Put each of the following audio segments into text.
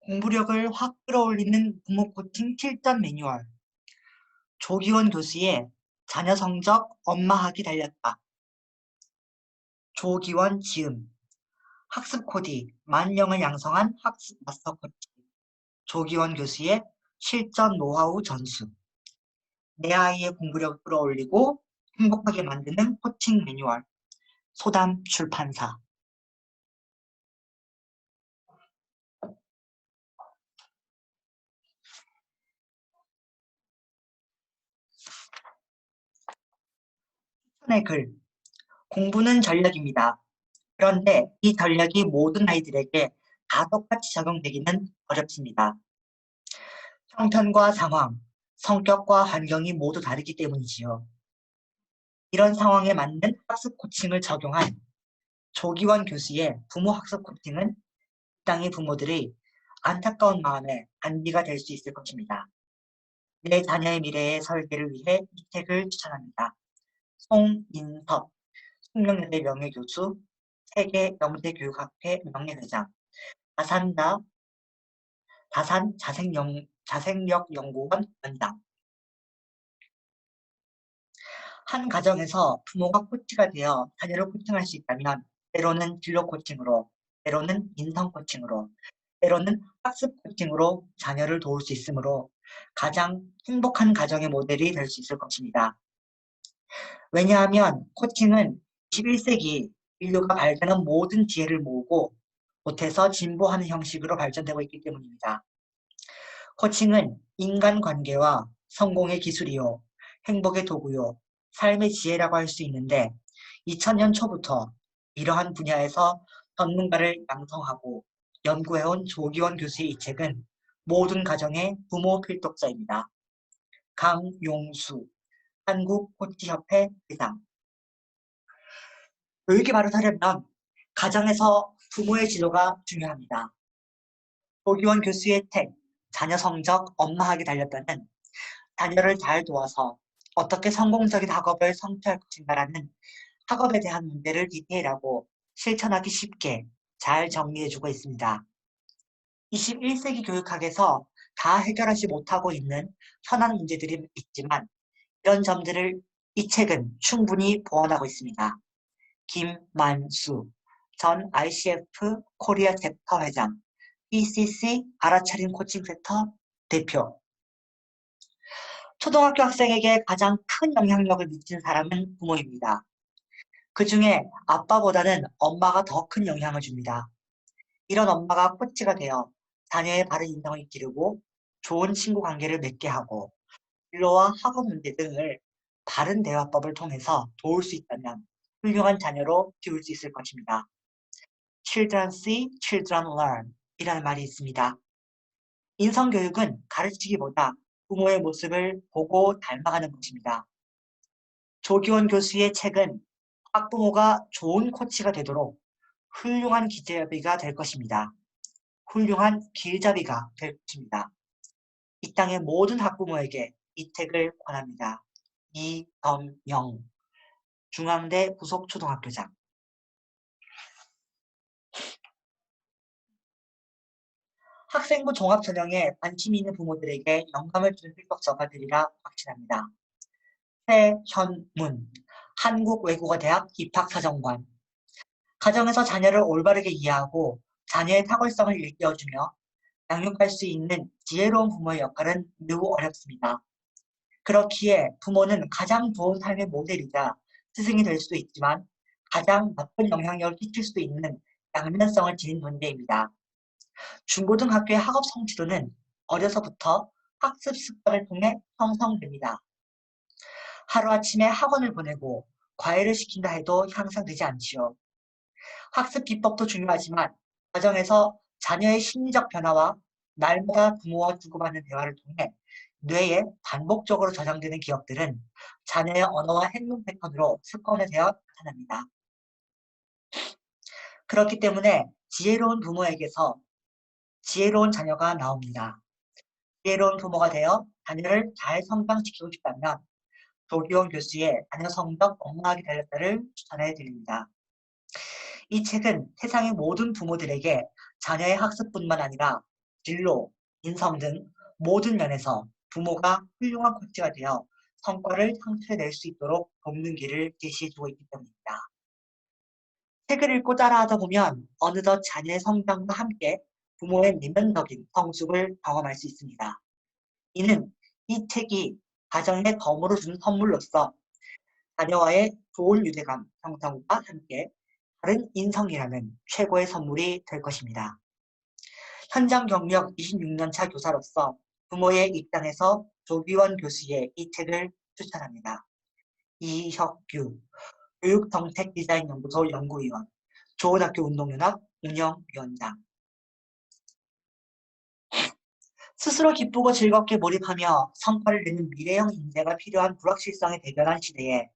공부력을 확 끌어올리는 부모 코칭 실전 매뉴얼. 조기원 교수의 자녀 성적 엄마학이 달렸다. 조기원 지음. 학습 코디. 만령을 양성한 학습 마스터 코치. 조기원 교수의 실전 노하우 전수. 내 아이의 공부력을 끌어올리고 행복하게 만드는 코칭 매뉴얼. 소담 출판사. 추천의 글. 공부는 전략입니다. 그런데 이 전략이 모든 아이들에게 다 똑같이 적용되기는 어렵습니다. 형편과 상황, 성격과 환경이 모두 다르기 때문이지요. 이런 상황에 맞는 학습 코칭을 적용한 조기원 교수의 부모 학습 코칭은 땅의 부모들의 안타까운 마음에 안비가 될 수 있을 것입니다. 내 자녀의 미래의 설계를 위해 이 책을 추천합니다. 송인섭, 숙명여대 명예교수, 세계 영재교육학회 명예회장, 다산 자생력연구원 원장. 한 가정에서 부모가 코치가 되어 자녀를 코칭할 수 있다면 때로는 진로 코칭으로, 때로는 인성 코칭으로, 때로는 학습 코칭으로 자녀를 도울 수 있으므로 가장 행복한 가정의 모델이 될 수 있을 것입니다. 왜냐하면 코칭은 21세기 인류가 발견한 모든 지혜를 모으고 보태서 진보하는 형식으로 발전되고 있기 때문입니다. 코칭은 인간관계와 성공의 기술이요, 행복의 도구요, 삶의 지혜라고 할 수 있는데 2000년 초부터 이러한 분야에서 전문가를 양성하고 연구해온 조기원 교수의 이 책은 모든 가정의 부모 필독자입니다. 강용수, 한국코치협회 회장. 교육이 바로 하려면 가정에서 부모의 지도가 중요합니다. 조기원 교수의 책, 자녀 성적 엄마학이 달렸다는 자녀를 잘 도와서 어떻게 성공적인 학업을 성취할 것인가라는 학업에 대한 문제를 디테일하고 실천하기 쉽게 잘 정리해주고 있습니다. 21세기 교육학에서 다 해결하지 못하고 있는 현안 문제들이 있지만 이런 점들을 이 책은 충분히 보완하고 있습니다. 김만수 전 ICF 코리아 챕터 회장, ECC 알아차림 코칭센터 대표. 초등학교 학생에게 가장 큰 영향력을 미치는 사람은 부모입니다. 그 중에 아빠보다는 엄마가 더 큰 영향을 줍니다. 이런 엄마가 코치가 되어 자녀의 바른 인성을 기르고 좋은 친구 관계를 맺게 하고 진로와 학업 문제 등을 바른 대화법을 통해서 도울 수 있다면 훌륭한 자녀로 키울 수 있을 것입니다. Children see, children learn 이라는 말이 있습니다. 인성교육은 가르치기보다 부모의 모습을 보고 닮아가는 것입니다. 조기원 교수의 책은 학부모가 좋은 코치가 되도록 훌륭한 기자비가 될 것입니다. 훌륭한 길잡이가 될 것입니다. 이 땅의 모든 학부모에게 이 책을 권합니다. 이범영 중앙대 부속초등학교장. 학생부 종합전형에 관심이 있는 부모들에게 영감을 주는 필독 저자들이라 확신합니다. 최현문 한국외국어대학 입학사정관. 가정에서 자녀를 올바르게 이해하고 자녀의 탁월성을 일깨워주며 양육할 수 있는 지혜로운 부모의 역할은 매우 어렵습니다. 그렇기에 부모는 가장 좋은 삶의 모델이자 스승이 될 수도 있지만 가장 나쁜 영향력을 끼칠 수도 있는 양면성을 지닌 존재입니다. 중고등학교의 학업 성취도는 어려서부터 학습 습관을 통해 형성됩니다. 하루아침에 학원을 보내고 과외를 시킨다 해도 향상되지 않지요. 학습 기법도 중요하지만 과정에서 자녀의 심리적 변화와 날마다 부모와 주고받는 대화를 통해 뇌에 반복적으로 저장되는 기억들은 자녀의 언어와 행동 패턴으로 습관화되어 나타납니다. 그렇기 때문에 지혜로운 부모에게서 지혜로운 자녀가 나옵니다. 지혜로운 부모가 되어 자녀를 잘 성장시키고 싶다면 조기원 교수의 자녀 성적 엄마학이 달렸다를 추천해 드립니다. 이 책은 세상의 모든 부모들에게 자녀의 학습뿐만 아니라 진로, 인성 등 모든 면에서 부모가 훌륭한 코치가 되어 성과를 창출해낼 수 있도록 돕는 길을 제시해주고 있기 때문입니다. 책을 읽고 따라하다 보면 어느덧 자녀의 성장과 함께 부모의 내면적인 성숙을 경험할 수 있습니다. 이는 이 책이 가정의 덤으로 준 선물로서 자녀와의 좋은 유대감 형성과 함께 다른 인성이라는 최고의 선물이 될 것입니다. 현장 경력 26년차 교사로서 부모의 입장에서 조기원 교수의 이 책을 추천합니다. 이혁규 교육정책디자인연구소 연구위원, 좋은학교 운동연합 운영위원장. 스스로 기쁘고 즐겁게 몰입하며 성과를 내는 미래형 인재가 필요한 불확실성에 대변한 시대에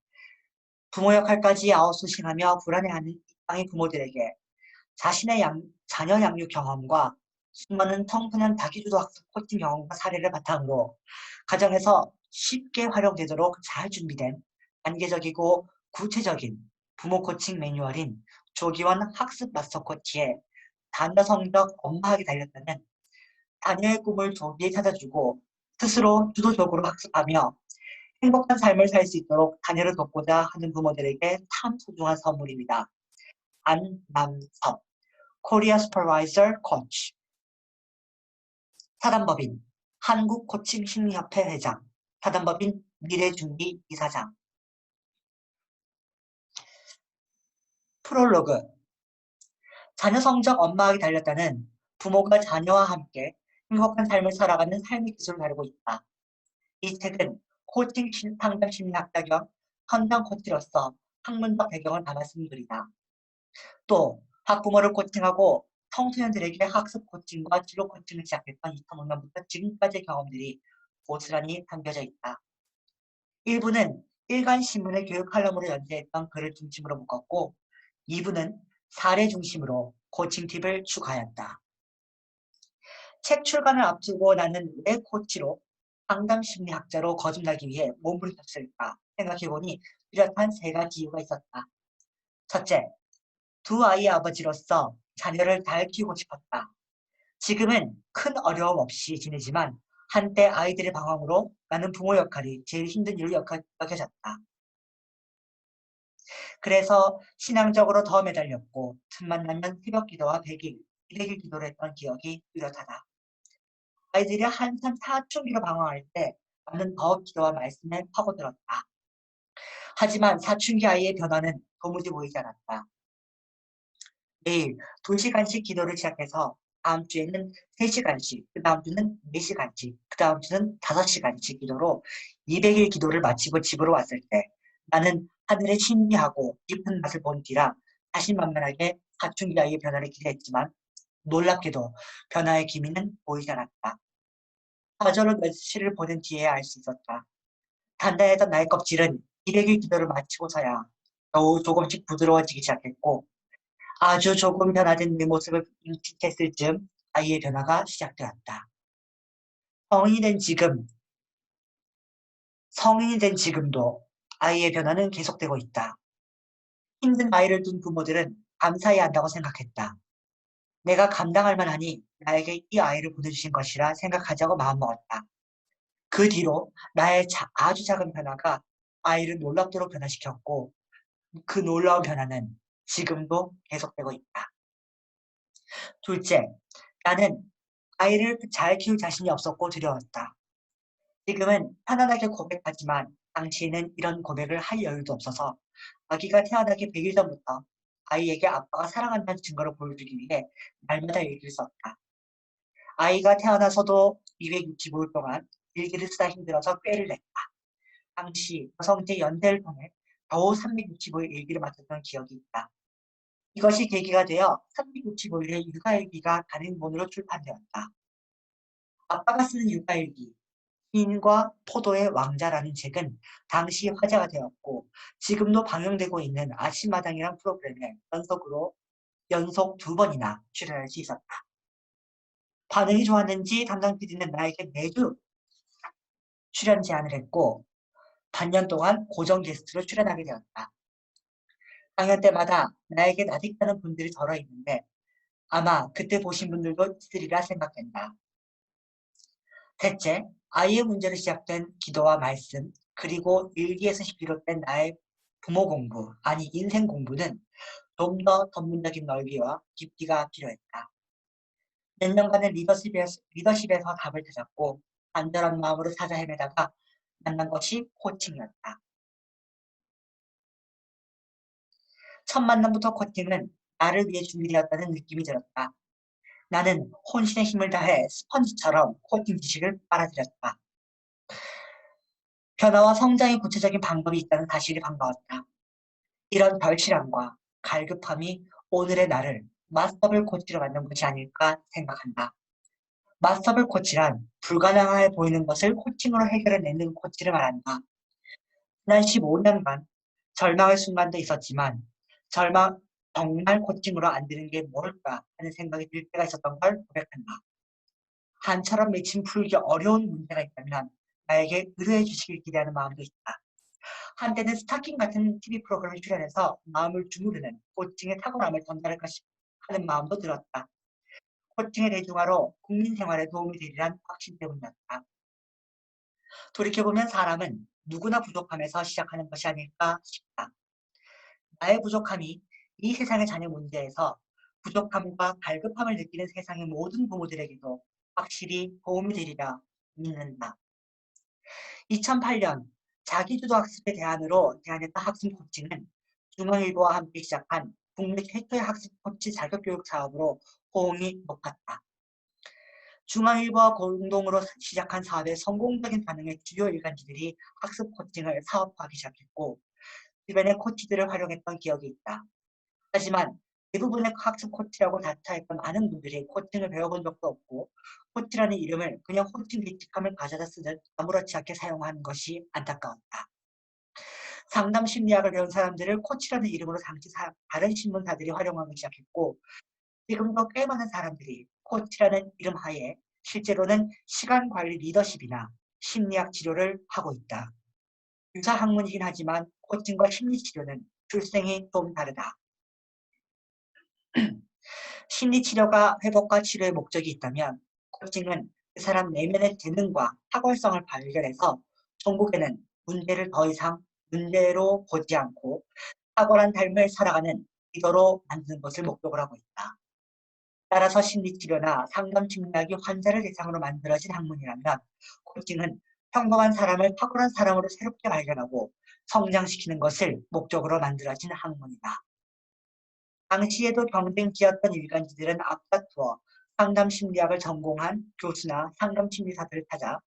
부모 역할까지 아웃소싱하며 불안해하는 입장의 부모들에게 자신의 자녀 양육 경험과 수많은 청소년 자기주도 학습 코칭 경험과 사례를 바탕으로 가정에서 쉽게 활용되도록 잘 준비된 단계적이고 구체적인 부모 코칭 매뉴얼인 조기원 학습 마스터 코치의 자녀 성적 엄마하게 달렸다는 자녀의 꿈을 조기에 찾아주고 스스로 주도적으로 학습하며 행복한 삶을 살 수 있도록 자녀를 돕고자 하는 부모들에게 참 소중한 선물입니다. 안남섭 코리아 슈퍼바이저 코치, 사단법인 한국코칭심리협회 회장, 사단법인 미래준비 이사장. 프롤로그. 자녀 성적 엄마하게 달렸다는 부모가 자녀와 함께 행복한 삶을 살아가는 삶의 기술을 다루고 있다. 이 책은 코칭 상담 심리학자 겸 현장 코치로서 학문적 배경을 담아 쓴 글이다. 또 학부모를 코칭하고 청소년들에게 학습 코칭과 진로 코칭을 시작했던 2005년부터 지금까지의 경험들이 고스란히 담겨져 있다. 일부는 일간신문의 교육 칼럼으로 연재했던 글을 중심으로 묶었고 2부는 사례 중심으로 코칭 팁을 추가하였다. 책 출간을 앞두고 나는 왜 코치로 상담심리학자로 거듭나기 위해 몸부림쳤을까 생각해보니 뚜렷한 세 가지 이유가 있었다. 첫째, 두 아이의 아버지로서 자녀를 잘 키우고 싶었다. 지금은 큰 어려움 없이 지내지만 한때 아이들의 방황으로 나는 부모 역할이 제일 힘든 일로 여겨졌다. 그래서 신앙적으로 더 매달렸고 틈만 나면 새벽 기도와 100일, 200일 기도를 했던 기억이 뚜렷하다. 아이들이 한참 사춘기로 방황할 때 나는 더 기도와 말씀에 파고들었다. 하지만 사춘기 아이의 변화는 도무지 보이지 않았다. 매일 2시간씩 기도를 시작해서 다음 주에는 3시간씩, 그 다음 주는 4시간씩, 그 다음 주는 5시간씩 기도로 200일 기도를 마치고 집으로 왔을 때 나는 하늘의 신비하고 깊은 맛을 본 뒤라 자신만만하게 사춘기 아이의 변화를 기대했지만 놀랍게도 변화의 기미는 보이지 않았다. 좌절로 며칠을 보낸 뒤에 알 수 있었다. 단단했던 나의 껍질은 200일 기도를 마치고서야 겨우 조금씩 부드러워지기 시작했고 아주 조금 변화된 내 모습을 인식했을 즈음 아이의 변화가 시작되었다. 성인이 된 지금, 성인이 된 지금도 아이의 변화는 계속되고 있다. 힘든 아이를 둔 부모들은 감사해야 한다고 생각했다. 내가 감당할 만하니 나에게 이 아이를 보내주신 것이라 생각하자고 마음먹었다. 그 뒤로 나의 아주 작은 변화가 아이를 놀랍도록 변화시켰고 그 놀라운 변화는 지금도 계속되고 있다. 둘째, 나는 아이를 잘 키울 자신이 없었고 두려웠다. 지금은 편안하게 고백하지만 당시에는 이런 고백을 할 여유도 없어서 아기가 태어나기 100일 전부터 아이에게 아빠가 사랑한다는 증거를 보여주기 위해 날마다 일기를 썼다. 아이가 태어나서도 265일 동안 일기를 쓰다 힘들어서 꾀를 냈다. 당시 여성제 연대를 통해 겨우 365일 일기를 마쳤던 기억이 있다. 이것이 계기가 되어 365일의 육아일기가 단행본으로 출판되었다. 아빠가 쓰는 육아일기, 흰과 포도의 왕자라는 책은 당시 화제가 되었고 지금도 방영되고 있는 아침마당이란 프로그램에 연속 2번이나 출연할 수 있었다. 반응이 좋았는지 담당 PD는 나에게 매주 출연 제안을 했고 반년 동안 고정 게스트로 출연하게 되었다. 강연 때마다 나에게 낯익다는 분들이 덜어 있는데 아마 그때 보신 분들도 있으리라 생각된다. 셋째, 아이의 문제로 시작된 기도와 말씀, 그리고 일기에서 비롯된 나의 부모 공부, 아니 인생 공부는 좀 더 전문적인 넓이와 깊이가 필요했다. 몇 년간의 리더십에서 답을 찾았고 간절한 마음으로 찾아 헤매다가 만난 것이 코칭이었다. 첫 만남부터 코칭은 나를 위해 준비되었다는 느낌이 들었다. 나는 혼신의 힘을 다해 스펀지처럼 코칭 지식을 빨아들였다. 변화와 성장의 구체적인 방법이 있다는 사실이 반가웠다. 이런 절실함과 갈급함이 오늘의 나를 마스터블 코치로 만든 것이 아닐까 생각한다. 마스터블 코치란 불가능해 보이는 것을 코칭으로 해결해내는 코치를 말한다. 지난 15년간 절망의 순간도 있었지만 절망 정말 코칭으로 안 되는 게 뭘까 하는 생각이 들 때가 있었던 걸 고백한다. 한처럼 맺힌 풀기 어려운 문제가 있다면 나에게 의뢰해 주시길 기대하는 마음도 있다. 한때는 스타킹 같은 TV 프로그램을 출연해서 마음을 주무르는 코칭의 탁월함을 전달할까 하는 마음도 들었다. 코칭의 대중화로 국민 생활에 도움이 되리란 확신 때문이었다. 돌이켜보면 사람은 누구나 부족함에서 시작하는 것이 아닐까 싶다. 나의 부족함이 이 세상의 자녀 문제에서 부족함과 갈급함을 느끼는 세상의 모든 부모들에게도 확실히 도움이 되리라 믿는다. 2008년 자기주도 학습의 대안으로 제안했던 학습 코칭은 중앙일보와 함께 시작한 국내 최초의 학습 코치 자격교육 사업으로 호응이 높았다. 중앙일보와 공동으로 시작한 사업의 성공적인 반응에 주요 일간지들이 학습 코칭을 사업화하기 시작했고 주변의 코치들을 활용했던 기억이 있다. 하지만 대부분의 학습 코치라고 자처했던 많은 분들이 코칭을 배워본 적도 없고 코치라는 이름을 그냥 호칭 기특함을 가져다 쓰듯 아무렇지 않게 사용하는 것이 안타까웠다. 상담 심리학을 배운 사람들을 코치라는 이름으로 다른 신문사들이 활용하기 시작했고 지금도 꽤 많은 사람들이 코치라는 이름 하에 실제로는 시간관리 리더십이나 심리학 치료를 하고 있다. 유사 학문이긴 하지만 코칭과 심리치료는 출생이 좀 다르다. 심리치료가 회복과 치료의 목적이 있다면 코칭은 그 사람 내면의 재능과 탁월성을 발견해서 종국에는 문제를 더 이상 문제로 보지 않고 탁월한 삶을 살아가는 리더로 만드는 것을 목적으로 하고 있다. 따라서 심리치료나 상담심리학이 환자를 대상으로 만들어진 학문이라면 코칭은 평범한 사람을 탁월한 사람으로 새롭게 발견하고 성장시키는 것을 목적으로 만들어진 학문이다. 당시에도 경쟁지였던 일간지들은 앞다투어 상담심리학을 전공한 교수나 상담심리사들을 찾아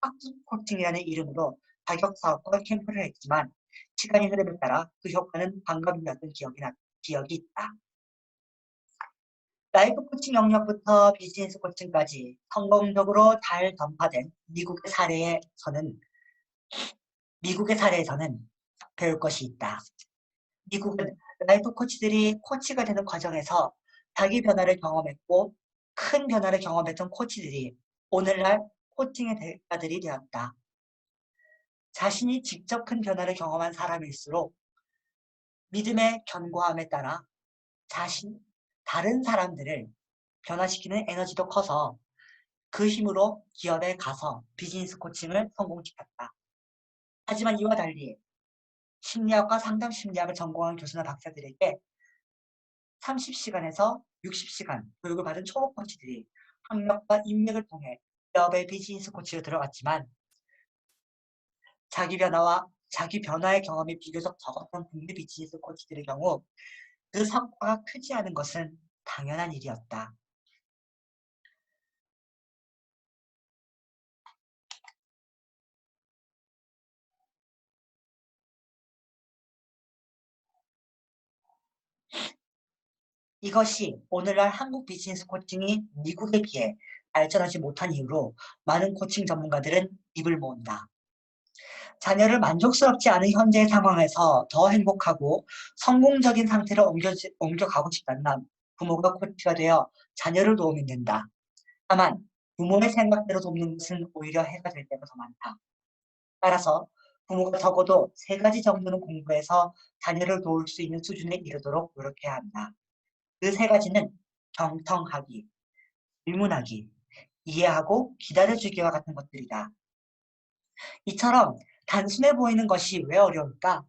학습 코칭이라는 이름으로 자격사업과 캠프를 했지만 시간이 흐름에 따라 그 효과는 반감이었던 기억이 있다. 라이프 코칭 영역부터 비즈니스 코칭까지 성공적으로 잘 전파된 미국의 사례에서는 배울 것이 있다. 미국은 라이프 코치들이 코치가 되는 과정에서 자기 변화를 경험했고 큰 변화를 경험했던 코치들이 오늘날 코칭의 대가들이 되었다. 자신이 직접 큰 변화를 경험한 사람일수록 믿음의 견고함에 따라 다른 사람들을 변화시키는 에너지도 커서 그 힘으로 기업에 가서 비즈니스 코칭을 성공시켰다. 하지만 이와 달리 심리학과 상담 심리학을 전공한 교수나 박사들에게 30시간에서 60시간 교육을 받은 초보 코치들이 학력과 인맥을 통해 기업의 비즈니스 코치로 들어갔지만 자기 변화의 경험이 비교적 적었던 국내 비즈니스 코치들의 경우 그 성과가 크지 않은 것은 당연한 일이었다. 이것이 오늘날 한국 비즈니스 코칭이 미국에 비해 발전하지 못한 이유로 많은 코칭 전문가들은 입을 모은다. 자녀를 만족스럽지 않은 현재의 상황에서 더 행복하고 성공적인 상태로 옮겨가고 싶다면 부모가 코치가 되어 자녀를 도우면 된다. 다만 부모의 생각대로 돕는 것은 오히려 해가 될 때가 더 많다. 따라서 부모가 적어도 3가지 정도는 공부해서 자녀를 도울 수 있는 수준에 이르도록 노력해야 한다. 그 3가지는 경청하기, 질문하기, 이해하고 기다려주기와 같은 것들이다. 이처럼 단순해 보이는 것이 왜 어려울까?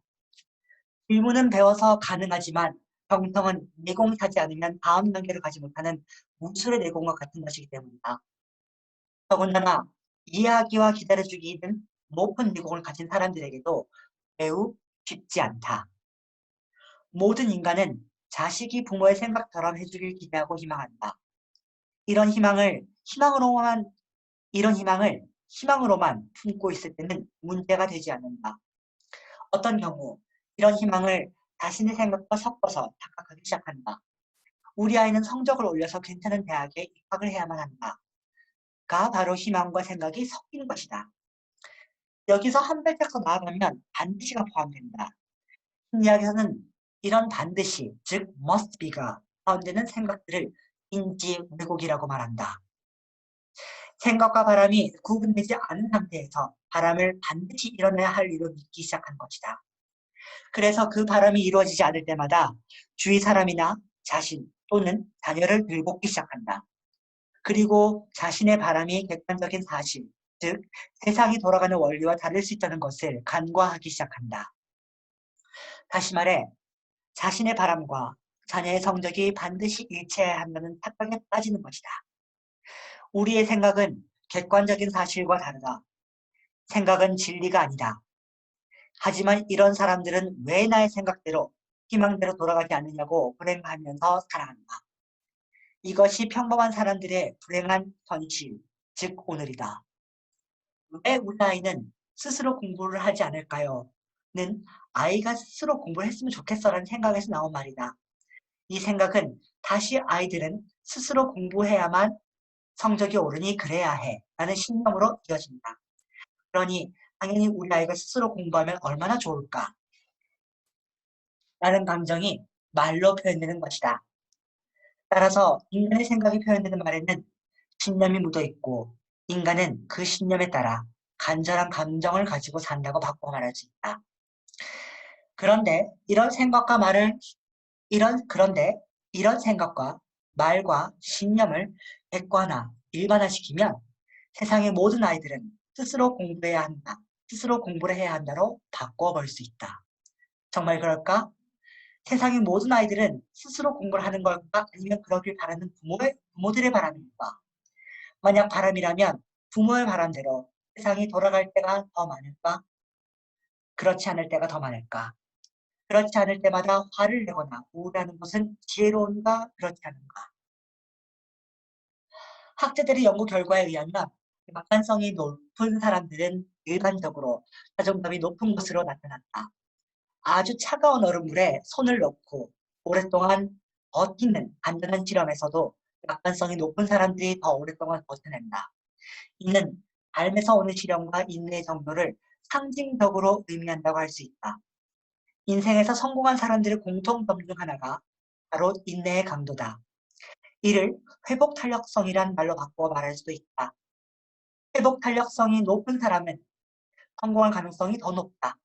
질문은 배워서 가능하지만 경청은 내공하지 않으면 다음 단계를 가지 못하는 무술의 내공과 같은 것이기 때문이다. 더군다나 이해하기와 기다려주기 등 높은 내공을 가진 사람들에게도 매우 쉽지 않다. 모든 인간은 자식이 부모의 생각처럼 해주길 기대하고 희망한다. 이런 희망을 희망으로만 이런 희망으로만 품고 있을 때는 문제가 되지 않는다. 어떤 경우 이런 희망을 자신의 생각과 섞어서 착각하기 시작한다. 우리 아이는 성적을 올려서 괜찮은 대학에 입학을 해야만 한다. 가 바로 희망과 생각이 섞인 것이다. 여기서 한 발짝 더 나아가면 반드시가 포함된다. 심리학에서는 이런 반드시, 즉 must be가 포함되는 생각들을 인지 왜곡이라고 말한다. 생각과 바람이 구분되지 않은 상태에서 바람을 반드시 일어나야 할 일로 믿기 시작한 것이다. 그래서 그 바람이 이루어지지 않을 때마다 주위 사람이나 자신 또는 자녀를 들볶기 시작한다. 그리고 자신의 바람이 객관적인 사실, 즉 세상이 돌아가는 원리와 다를 수 있다는 것을 간과하기 시작한다. 다시 말해 자신의 바람과 자녀의 성적이 반드시 일치해야 한다는 착각에 빠지는 것이다. 우리의 생각은 객관적인 사실과 다르다. 생각은 진리가 아니다. 하지만 이런 사람들은 왜 나의 생각대로 희망대로 돌아가지 않느냐고 불행하면서 살아간다. 이것이 평범한 사람들의 불행한 현실, 즉 오늘이다. 왜 우리 아이는 스스로 공부를 하지 않을까요? 는 아이가 스스로 공부를 했으면 좋겠어라는 생각에서 나온 말이다. 이 생각은 다시 아이들은 스스로 공부해야만 성적이 오르니 그래야 해 라는 신념으로 이어진다. 그러니 당연히 우리 아이가 스스로 공부하면 얼마나 좋을까 라는 감정이 말로 표현되는 것이다. 따라서 인간의 생각이 표현되는 말에는 신념이 묻어있고 인간은 그 신념에 따라 간절한 감정을 가지고 산다고 바꿔 말할 수 있다. 그런데 이런 생각과 말과 신념을 객관화, 일반화시키면 세상의 모든 아이들은 스스로 공부해야 한다, 스스로 공부를 해야 한다로 바꿔볼 수 있다. 정말 그럴까? 세상의 모든 아이들은 스스로 공부를 하는 걸까? 아니면 그러길 바라는 부모들의 바람일까? 만약 바람이라면 부모의 바람대로 세상이 돌아갈 때가 더 많을까? 그렇지 않을 때가 더 많을까? 그렇지 않을 때마다 화를 내거나 우울해하는 것은 지혜로운가? 그렇지 않은가? 학자들의 연구 결과에 의하면 객관성이 높은 사람들은 일반적으로 자존감이 높은 것으로 나타났다. 아주 차가운 얼음물에 손을 넣고 오랫동안 버티는 안전한 실험에서도 객관성이 높은 사람들이 더 오랫동안 버텨낸다. 이는 삶에서 오는 시련과 인내의 정도를 상징적으로 의미한다고 할 수 있다. 인생에서 성공한 사람들의 공통점 중 하나가 바로 인내의 강도다. 이를 회복 탄력성이란 말로 바꾸어 말할 수도 있다. 회복 탄력성이 높은 사람은 성공할 가능성이 더 높다.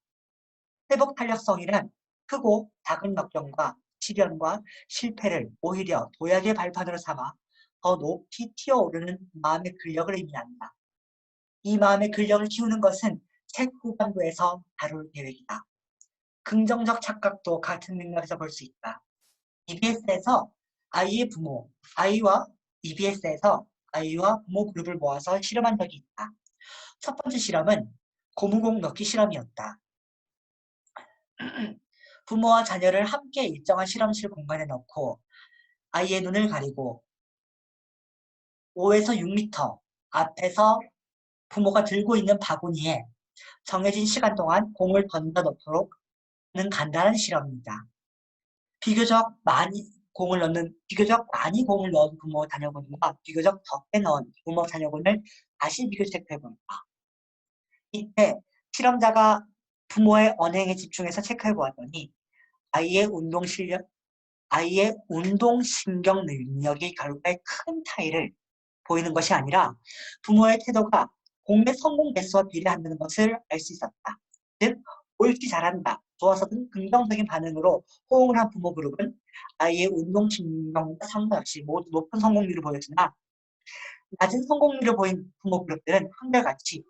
회복 탄력성이란 크고 작은 역경과 시련과 실패를 오히려 도약의 발판으로 삼아 더 높이 튀어오르는 마음의 근력을 의미한다. 이 마음의 근력을 키우는 것은 책 후반부에서 다룰 계획이다. 긍정적 착각도 같은 맥락에서 볼 수 있다. EBS에서 아이의 부모, 아이와 EBS에서 아이와 부모 그룹을 모아서 실험한 적이 있다. 첫 번째 실험은 고무공 넣기 실험이었다. 부모와 자녀를 함께 일정한 실험실 공간에 넣고 아이의 눈을 가리고 5에서 6m 앞에서 부모가 들고 있는 바구니에 정해진 시간 동안 공을 던져 넣도록 하는 간단한 실험입니다. 비교적 많이 공을 넣은 부모 자녀군과 비교적 적게 넣은 부모 자녀군을 다시 비교 체크해 봅니다. 이때 실험자가 부모의 언행에 집중해서 체크해 보았더니 아이의 운동신경 능력이 결과에 큰 차이를 보이는 것이 아니라 부모의 태도가 공의 성공 개수와 비례한다는 것을 알 수 있었다. 즉, 옳지 잘한다, 좋아서 등 긍정적인 반응으로 호응을 한 부모 그룹은 아이의 운동신경과 상관없이 모두 높은 성공률을 보여주나 낮은 성공률을 보인 부모 그룹들은 한결같이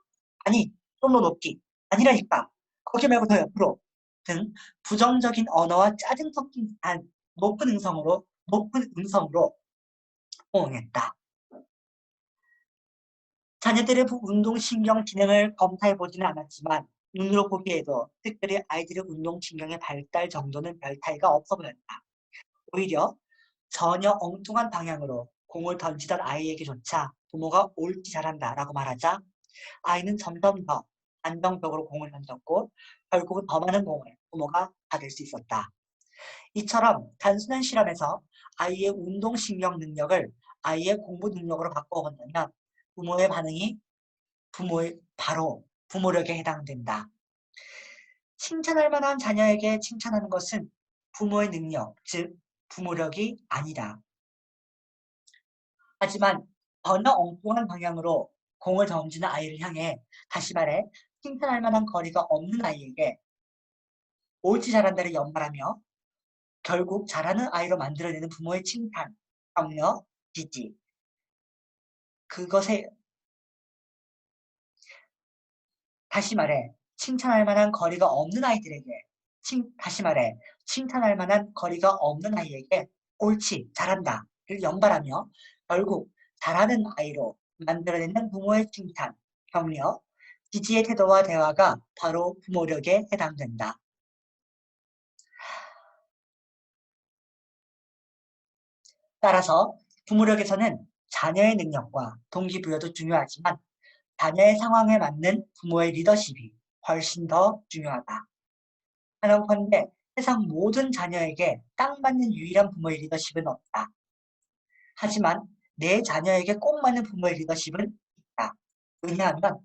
아니 좀 더 높이 아니라니까 거기 말고 더 옆으로 등 부정적인 언어와 짜증 섞인 듯한 높은 음성으로 호응했다. 자녀들의 운동신경 기능을 검사해보지는 않았지만 눈으로 보기에도 특별히 아이들의 운동신경의 발달 정도는 별 차이가 없어 보였다. 오히려 전혀 엉뚱한 방향으로 공을 던지던 아이에게조차 부모가 옳지 잘한다 라고 말하자 아이는 점점 더 안정적으로 공을 던졌고 결국은 더 많은 공을 부모가 받을 수 있었다. 이처럼 단순한 실험에서 아이의 운동신경 능력을 아이의 공부 능력으로 바꿔본다면 부모의 반응이 바로 부모력에 해당된다. 칭찬할 만한 자녀에게 칭찬하는 것은 부모의 능력, 즉 부모력이 아니다. 하지만 전혀 엉뚱한 방향으로 공을 던지는 아이를 향해 다시 말해 칭찬할 만한 거리가 없는 아이에게 옳지 잘한다를 연말하며 결국 잘하는 아이로 만들어내는 부모의 칭찬, 격려, 지지. 그것에 다시 말해 칭찬할 만한 거리가 없는 아이들에게 다시 말해 칭찬할 만한 거리가 없는 아이에게 옳지 잘한다를 연발하며 결국 잘하는 아이로 만들어내는 부모의 칭찬, 격려, 지지의 태도와 대화가 바로 부모력에 해당된다. 따라서 부모력에서는 자녀의 능력과 동기부여도 중요하지만 자녀의 상황에 맞는 부모의 리더십이 훨씬 더 중요하다. 하는건데 세상 모든 자녀에게 딱 맞는 유일한 부모의 리더십은 없다. 하지만 내 자녀에게 꼭 맞는 부모의 리더십은 있다. 왜냐하면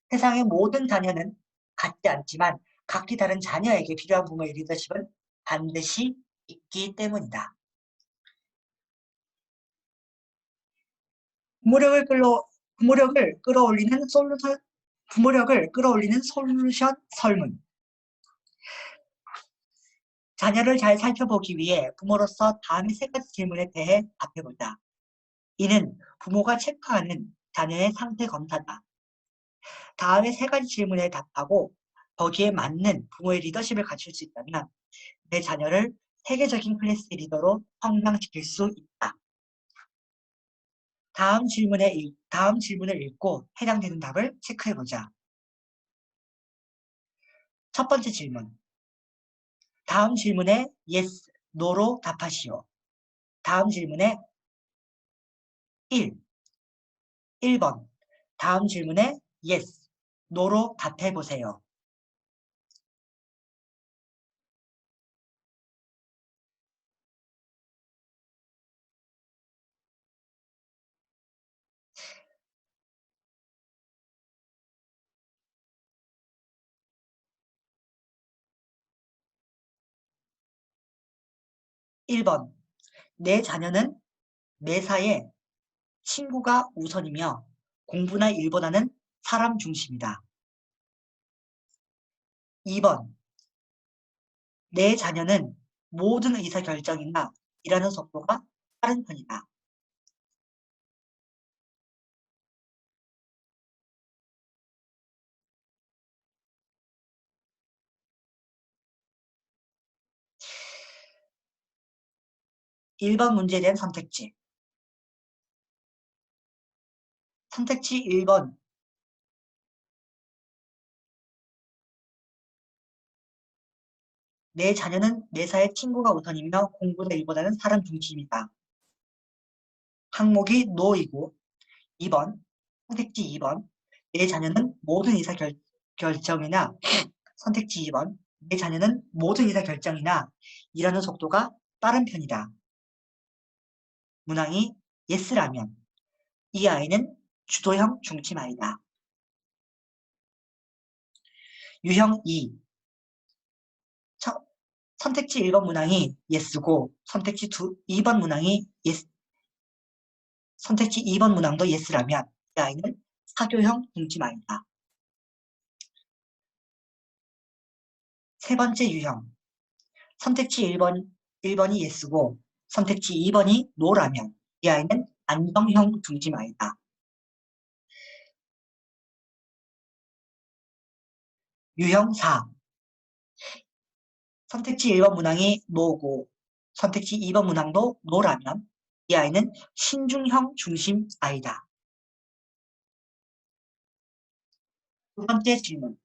세상의 모든 자녀는 같지 않지만 각기 다른 자녀에게 필요한 부모의 리더십은 반드시 있기 때문이다. 부모력을 끌어올리는 솔루션 설문. 자녀를 잘 살펴보기 위해 부모로서 다음의 세 가지 질문에 대해 답해보자. 이는 부모가 체크하는 자녀의 상태 검사다. 다음의 세 가지 질문에 답하고 거기에 맞는 부모의 리더십을 갖출 수 있다면 내 자녀를 세계적인 클래스의 리더로 성장시킬 수 있다. 다음 질문을 읽고 해당되는 답을 체크해보자. 첫 번째 질문. 다음 질문에 yes, no로 답하시오. 다음 질문에 1번. 다음 질문에 yes, no로 답해보세요. 1번. 내 자녀는 매사에 친구가 우선이며 공부나 일보다는 사람 중심이다. 2번. 내 자녀는 모든 의사결정이나 일하는 속도가 빠른 편이다. 1번 문제에 대한 선택지. 선택지 1번. 내 자녀는 매사에 친구가 우선이며 공부나 일보다는 사람 중심이다. 항목이 no이고 2번. 선택지 2번. 내 자녀는 모든 의사결정이나 선택지 2번. 내 자녀는 모든 의사결정이나 일하는 속도가 빠른 편이다. 문항이 yes라면 이 아이는 주도형 중심 아이다. 유형 2. 선택지 1번 문항이 yes고 선택지 2번 문항이 yes, 선택지 2번 문항도 yes라면 이 아이는 사교형 중심 아이다. 세 번째 유형. 선택지 1번 1번이 예스고 선택지 2번이 노라면 이 아이는 안정형 중심 아이다. 유형 4. 선택지 1번 문항이 노고 선택지 2번 문항도 노라면 이 아이는 신중형 중심 아이다. 두 번째 질문.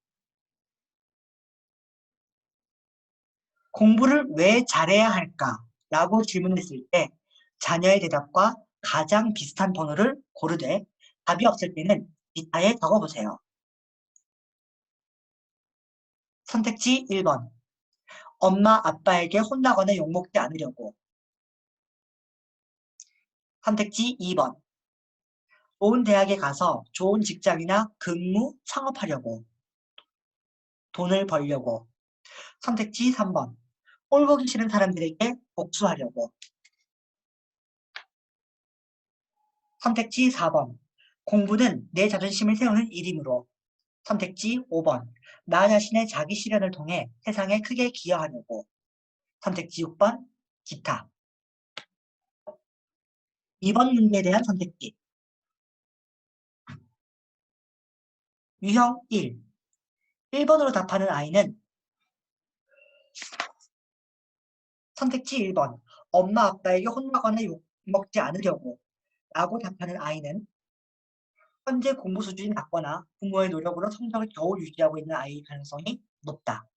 공부를 왜 잘해야 할까? 라고 질문했을 때 자녀의 대답과 가장 비슷한 번호를 고르되 답이 없을 때는 기타에 적어보세요. 선택지 1번. 엄마 아빠에게 혼나거나 욕먹지 않으려고. 선택지 2번. 좋은 대학에 가서 좋은 직장이나 근무, 창업하려고. 돈을 벌려고. 선택지 3번. 꼴 보기 싫은 사람들에게 복수하려고. 선택지 4번. 공부는 내 자존심을 세우는 일이므로. 선택지 5번. 나 자신의 자기 실현을 통해 세상에 크게 기여하려고. 선택지 6번. 기타. 2번 문제에 대한 선택지. 유형 1. 1번으로 답하는 아이는 선택지 1번. 엄마 아빠에게 혼나거나 욕먹지 않으려고 라고 답하는 아이는 현재 공부 수준이 낮거나 부모의 노력으로 성적을 겨우 유지하고 있는 아이일 가능성이 높다.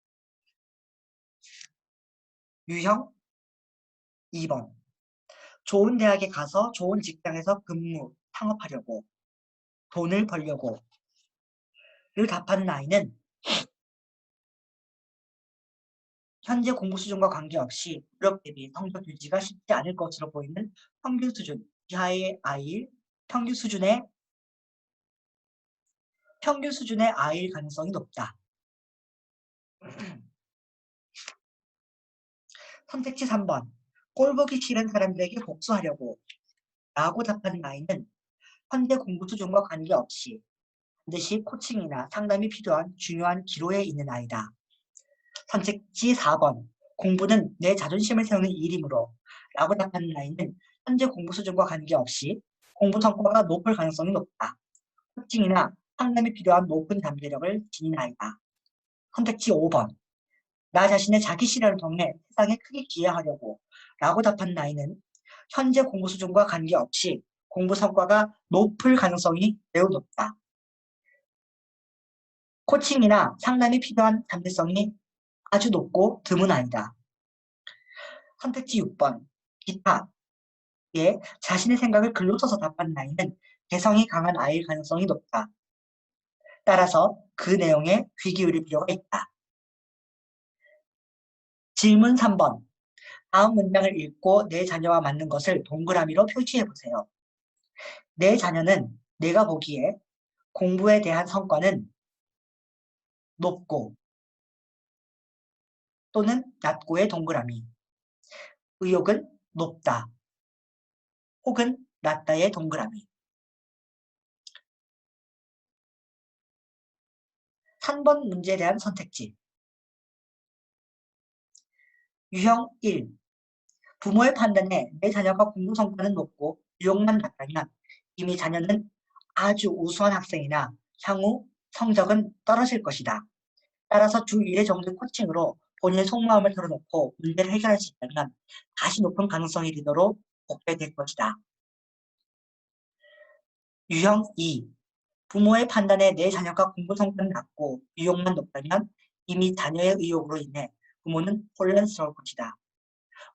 유형 2번. 좋은 대학에 가서 좋은 직장에서 근무, 창업하려고, 돈을 벌려고 를 답하는 아이는 현재 공부 수준과 관계없이 노력 대비 성적 유지가 쉽지 않을 것으로 보이는 평균 수준 이하의 아이일 평균 수준의 아이일 가능성이 높다. 선택지 3번. 꼴보기 싫은 사람들에게 복수하려고 라고 답하는 아이는 현재 공부 수준과 관계없이 반드시 코칭이나 상담이 필요한 중요한 기로에 있는 아이다. 선택지 4번. 공부는 내 자존심을 세우는 일이므로 라고 답하는 아이는 현재 공부 수준과 관계없이 공부 성과가 높을 가능성이 높다. 코칭이나 상담이 필요한 높은 잠재력을 지닌 아이다. 선택지 5번. 나 자신의 자기 실현을 통해 세상에 크게 기여하려고 라고 답하는 아이는 현재 공부 수준과 관계없이 공부 성과가 높을 가능성이 매우 높다. 코칭이나 상담이 필요한 잠재성이 아주 높고 드문 아이다. 선택지 6번. 기타에 자신의 생각을 글로 써서 답하는 아이는 개성이 강한 아이일 가능성이 높다. 따라서 그 내용에 귀 기울일 필요가 있다. 질문 3번. 다음 문장을 읽고 내 자녀와 맞는 것을 동그라미로 표시해보세요. 내 자녀는 내가 보기에 공부에 대한 성과는 높고 또는 낮고의 동그라미, 의욕은 높다 혹은 낮다의 동그라미. 3번 문제에 대한 선택지. 유형 1. 부모의 판단에 내 자녀가 공부 성과는 높고 유용만 낮다면 이미 자녀는 아주 우수한 학생이나 향후 성적은 떨어질 것이다. 따라서 주 1회 정도 코칭으로 본인의 속마음을 털어놓고 문제를 해결할 수 있다면 다시 높은 가능성이 리더로 복귀될 것이다. 유형 2. 부모의 판단에 내 자녀가 공부 성과는 낮고 유용만 높다면 이미 자녀의 의욕으로 인해 부모는 혼란스러울 것이다.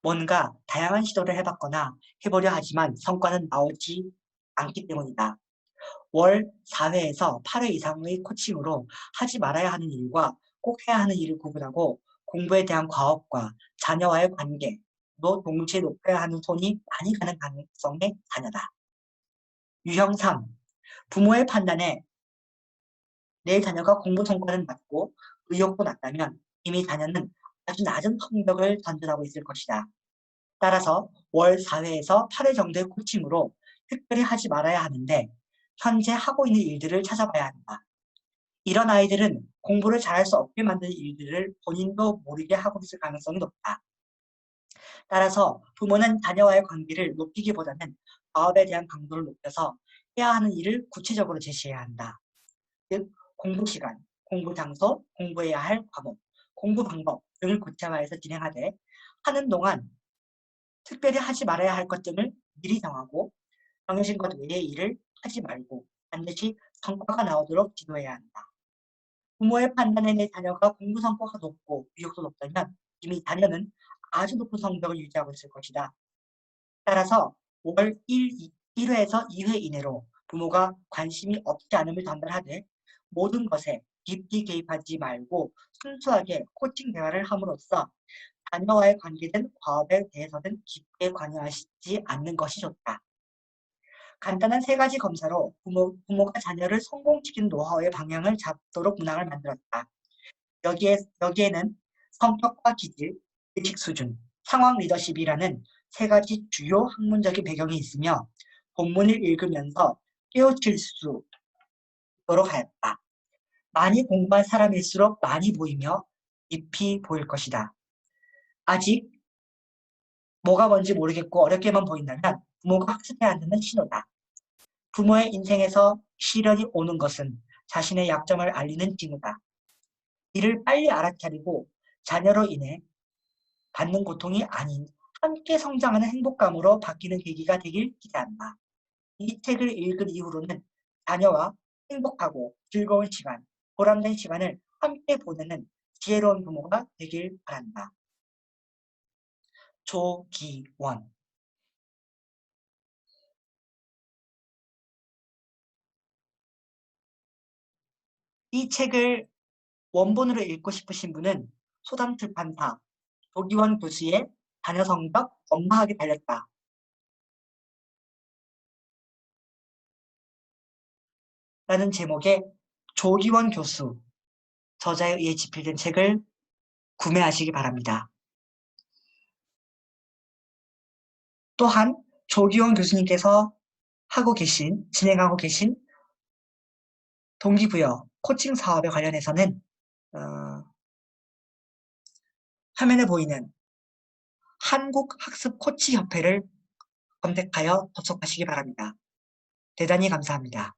뭔가 다양한 시도를 해봤거나 해보려 하지만 성과는 나오지 않기 때문이다. 월 4회에서 8회 이상의 코칭으로 하지 말아야 하는 일과 꼭 해야 하는 일을 구분하고 공부에 대한 과업과 자녀와의 관계도 동시에 높여야 하는 손이 많이 가는 가능성의 자녀다. 유형 3. 부모의 판단에 내 자녀가 공부 성과는 낮고 의욕도 낮다면 이미 자녀는 아주 낮은 성적을 전전하고 있을 것이다. 따라서 월 4회에서 8회 정도의 코칭으로 특별히 하지 말아야 하는데 현재 하고 있는 일들을 찾아봐야 한다. 이런 아이들은 공부를 잘할 수 없게 만드는 일들을 본인도 모르게 하고 있을 가능성이 높다. 따라서 부모는 자녀와의 관계를 높이기보다는 과업에 대한 강도를 높여서 해야 하는 일을 구체적으로 제시해야 한다. 즉, 공부 시간, 공부 장소, 공부해야 할 과목, 공부 방법 등을 구체화해서 진행하되 하는 동안 특별히 하지 말아야 할 것 등을 미리 정하고 정해진 것 외의 일을 하지 말고 반드시 성과가 나오도록 지도해야 한다. 부모의 판단에 내 자녀가 공부 성과가 높고 의욕도 높다면 이미 자녀는 아주 높은 성적을 유지하고 있을 것이다. 따라서 월 1회에서 2회 이내로 부모가 관심이 없지 않음을 전달하되 모든 것에 깊이 개입하지 말고 순수하게 코칭 대화를 함으로써 자녀와의 관계든 과업에 대해서든 깊게 관여하시지 않는 것이 좋다. 간단한 3가지 검사로 부모가 자녀를 성공시키는 노하우의 방향을 잡도록 문항을 만들었다. 여기에는 성격과 기질, 의식 수준, 상황 리더십이라는 3가지 주요 학문적인 배경이 있으며 본문을 읽으면서 깨우칠 수 있도록 하였다. 많이 공부한 사람일수록 많이 보이며 깊이 보일 것이다. 아직 뭐가 뭔지 모르겠고 어렵게만 보인다면 부모가 학습해야 한다는 신호다. 부모의 인생에서 시련이 오는 것은 자신의 약점을 알리는 징후다. 이를 빨리 알아차리고 자녀로 인해 받는 고통이 아닌 함께 성장하는 행복감으로 바뀌는 계기가 되길 기대한다. 이 책을 읽은 이후로는 자녀와 행복하고 즐거운 시간, 보람된 시간을 함께 보내는 지혜로운 부모가 되길 바란다. 조기원. 이 책을 원본으로 읽고 싶으신 분은 소담출판사 조기원 교수의 자녀 성적 엄마하게 달렸다 라는 제목의 조기원 교수 저자에 의해 집필된 책을 구매하시기 바랍니다. 또한 조기원 교수님께서 진행하고 계신 동기부여 코칭 사업에 관련해서는 화면에 보이는 한국학습코치협회를 검색하여 접속하시기 바랍니다. 대단히 감사합니다.